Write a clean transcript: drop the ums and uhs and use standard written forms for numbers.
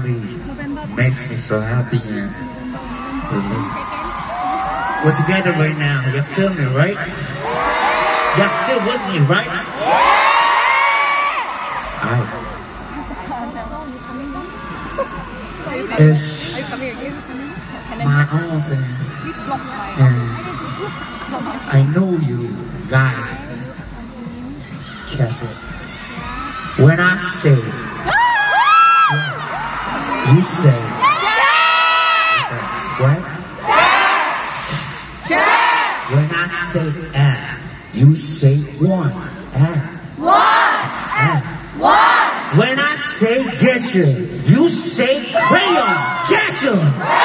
finally makes me so happy. And we're together right now. You feel me, right? You're still with me, right? It's my own thing. And I know you guys catch it. When I say you say what? When I say F, you say one. F. F. When I say get you, you say crayon. Get you.